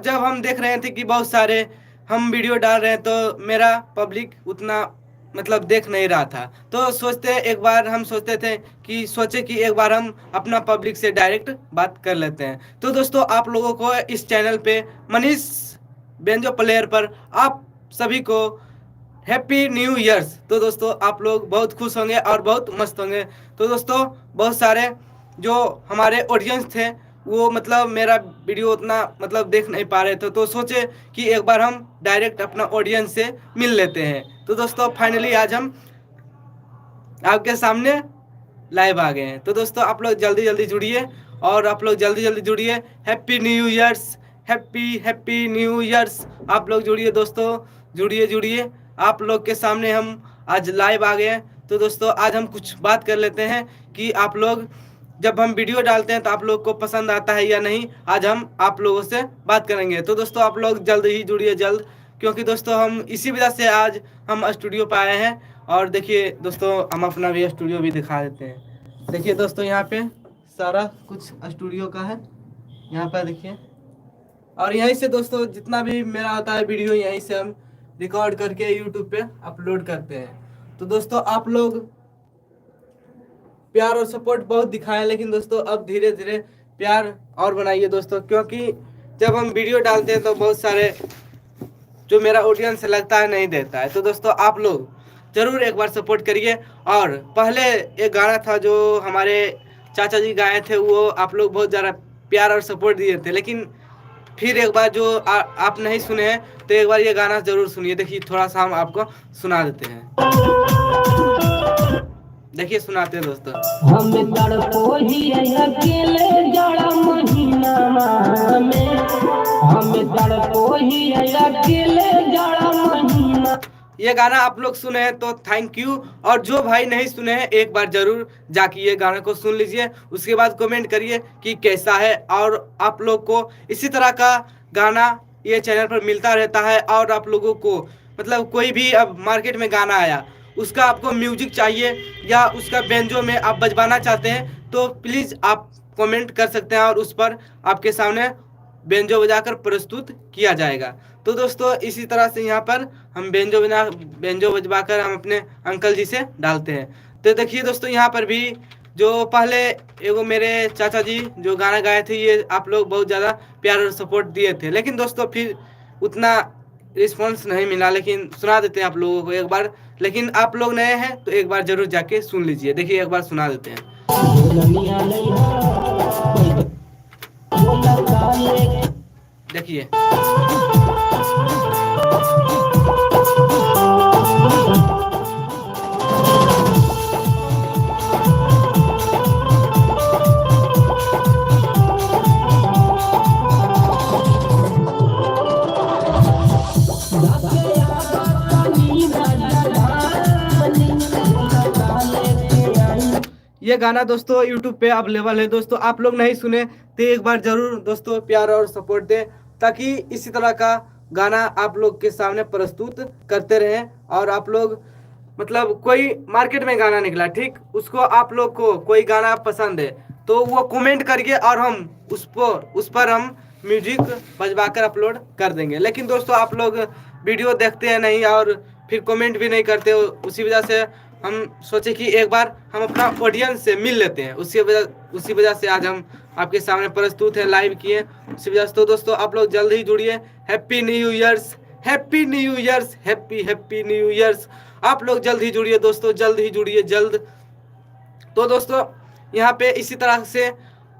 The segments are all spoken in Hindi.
जब हम देख रहे थे कि बहुत सारे हम वीडियो डाल रहे हैं तो मेरा पब्लिक उतना मतलब देख नहीं रहा था, तो एक बार हम सोचते थे कि एक बार हम अपना पब्लिक से डायरेक्ट बात कर लेते हैं। तो दोस्तों आप लोगों को इस चैनल पे मनीष बेंजो प्लेयर पर आप सभी को हैप्पी न्यू ईयर्स। तो दोस्तों आप लोग बहुत खुश होंगे और बहुत मस्त होंगे। तो दोस्तों बहुत सारे जो हमारे ऑडियंस थे वो मतलब मेरा वीडियो उतना मतलब देख नहीं पा रहे थे, तो सोचे कि एक बार हम डायरेक्ट अपना ऑडियंस से मिल लेते हैं। तो दोस्तों फाइनली आज हम आपके सामने लाइव आ गए हैं। तो दोस्तों आप लोग जल्दी जल्दी जुड़िए और आप लोग जल्दी जल्दी जुड़िए। Happy new years, happy new years. आप लोग जुड़िए दोस्तों, जुड़िए जुड़िए। आप लोग के सामने हम आज लाइव आ गए हैं। तो दोस्तों आज हम कुछ बात कर लेते हैं कि आप लोग जब हम वीडियो डालते हैं तो आप लोग को पसंद आता है या नहीं, आज हम आप लोगों से बात करेंगे। तो दोस्तों आप लोग जल्द ही जुड़िए, जल्द, क्योंकि दोस्तों हम इसी वजह से आज हम स्टूडियो पर आए हैं। और देखिए दोस्तों हम अपना भी स्टूडियो भी दिखा देते हैं। देखिए दोस्तों यहाँ पे सारा कुछ स्टूडियो का है, यहाँ पर देखिए। और यहीं से दोस्तों जितना भी मेरा आता है वीडियो यहीं से हम रिकॉर्ड करके यूट्यूब पे अपलोड करते हैं। तो दोस्तों आप लोग प्यार और सपोर्ट बहुत दिखाएं, लेकिन दोस्तों अब धीरे धीरे प्यार और बनाइए दोस्तों, क्योंकि जब हम वीडियो डालते हैं तो बहुत सारे जो मेरा ऑडियंस लगता है नहीं देता है। तो दोस्तों आप लोग जरूर एक बार सपोर्ट करिए। और पहले एक गाना था जो हमारे चाचा जी गाए थे, वो आप लोग बहुत ज़्यादा प्यार और सपोर्ट दिए थे, लेकिन फिर एक बार जो आप नहीं सुने हैं तो एक बार ये गाना जरूर सुनिए। देखिए थोड़ा सा हम आपको सुना देते हैं, देखिए सुनाते हैं दोस्तों। हम तड़पो ही अकेले जाड़ा महीना में, हम तड़पो ही अकेले जाड़ा महीना। ये गाना आप लोग सुने हैं तो थैंक यू। और जो भाई नहीं सुने हैं एक बार जरूर जाके ये गाना को सुन लीजिए, उसके बाद कमेंट करिए कि कैसा है। और आप लोग को इसी तरह का गाना ये चैनल पर मिलता रहता है। और आप लोगों को मतलब कोई भी अब मार्केट में गाना आया उसका आपको म्यूजिक चाहिए या उसका बेंजो में आप बजवाना चाहते हैं तो प्लीज़ आप कमेंट कर सकते हैं और उस पर आपके सामने बेंजो बजाकर प्रस्तुत किया जाएगा। तो दोस्तों इसी तरह से यहाँ पर हम बेंजो बजवाकर हम अपने अंकल जी से डालते हैं। तो देखिए दोस्तों यहाँ पर भी जो पहले एगो मेरे चाचा जी जो गाना गाए थे ये आप लोग बहुत ज़्यादा प्यार और सपोर्ट दिए थे, लेकिन दोस्तों फिर उतना रिस्पॉन्स नहीं मिला। लेकिन सुना देते हैं आप लोगों को एक बार, लेकिन आप लोग नए हैं तो एक बार जरूर जाके सुन लीजिए। देखिए एक बार सुना देते हैं, देखिए। ये गाना दोस्तों यूट्यूब पे अवेलेबल है। दोस्तों आप लोग नहीं सुने तो एक बार जरूर दोस्तों प्यार और सपोर्ट दें, ताकि इसी तरह का गाना आप लोग के सामने प्रस्तुत करते रहें। और आप लोग मतलब कोई मार्केट में गाना निकला ठीक, उसको आप लोग को कोई गाना पसंद है तो वो कमेंट करिए और हम उस पर हम म्यूजिक बजवाकर अपलोड कर देंगे। लेकिन दोस्तों आप लोग वीडियो देखते हैं नहीं और फिर कमेंट भी नहीं करते, उसी वजह से हम सोचे कि एक बार हम अपना ऑडियंस से मिल लेते हैं। उसी वजह से आज हम आपके सामने प्रस्तुत है, लाइव किए उसी वजह से। तो दोस्तों आप लोग जल्द ही जुड़िए। Happy new years, happy new years, happy new years. आप लोग जल्द ही जुड़िए दोस्तों, जल्द ही जुड़िए, जल्द। तो दोस्तों यहाँ पे इसी तरह से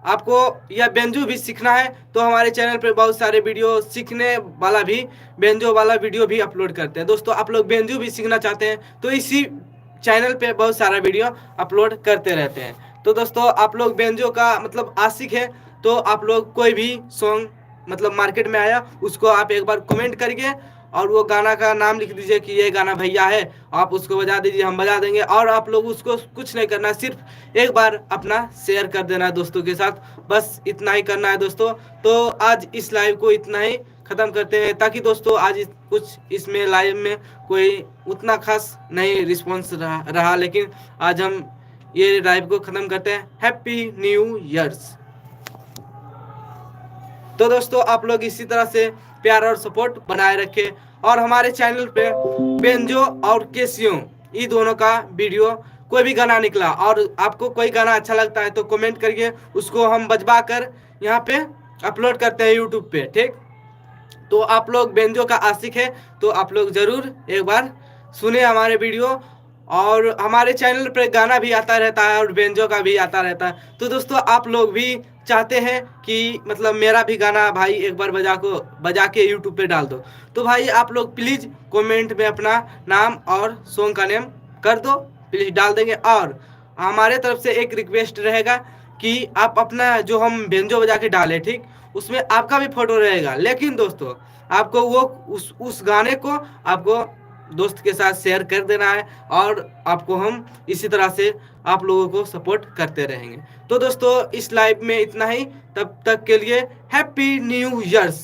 आपको यह बेंजो भी सीखना है तो हमारे चैनल पे बहुत सारे वीडियो सीखने वाला भी बेंजो वाला वीडियो भी अपलोड करते हैं। दोस्तों आप लोग बेंजो भी सीखना चाहते हैं तो इसी चैनल पे बहुत सारा वीडियो अपलोड करते रहते हैं। तो दोस्तों आप लोग बेंजो का मतलब आशिक है तो आप लोग कोई भी सॉन्ग मतलब मार्केट में आया उसको आप एक बार कमेंट करिए और वो गाना का नाम लिख दीजिए कि ये गाना भैया है, आप उसको बजा दीजिए, हम बजा देंगे। और आप लोग उसको कुछ नहीं करना, सिर्फ एक बार अपना शेयर कर देना है दोस्तों के साथ, बस इतना ही करना है दोस्तों। तो आज इस लाइव को इतना ही ख़त्म करते हैं, ताकि दोस्तों आज कुछ इसमें लाइव में कोई उतना खास नहीं रिस्पॉन्स रहा, लेकिन आज हम ये लाइव को ख़त्म करते हैं। Happy new years. तो दोस्तों आप लोग इसी तरह से प्यार और सपोर्ट बनाए रखें और हमारे चैनल पे बेंजो और केसियो ये दोनों का वीडियो कोई भी गाना निकला और आपको कोई गाना अच्छा लगता है तो कमेंट करिए, उसको हम बजवा कर यहाँ पे अपलोड करते हैं यूट्यूब पे। ठीक, तो आप लोग बेंजो का आशिक है तो आप लोग ज़रूर एक बार सुने हमारे वीडियो, और हमारे चैनल पर गाना भी आता रहता है और बेंजो का भी आता रहता है। तो दोस्तों आप लोग भी चाहते हैं कि मतलब मेरा भी गाना भाई एक बार बजा के यूट्यूब पे डाल दो, तो भाई आप लोग प्लीज़ कमेंट में अपना नाम और सॉन्ग का नेम कर दो, प्लीज़ डाल देंगे। और हमारे तरफ से एक रिक्वेस्ट रहेगा कि आप अपना जो हम बेंजो बजा के डालें, ठीक, उसमें आपका भी फोटो रहेगा, लेकिन दोस्तों आपको वो उस गाने को आपको दोस्त के साथ शेयर कर देना है और आपको हम इसी तरह से आप लोगों को सपोर्ट करते रहेंगे। तो दोस्तों इस लाइव में इतना ही, तब तक के लिए हैप्पी न्यू ईयर्स।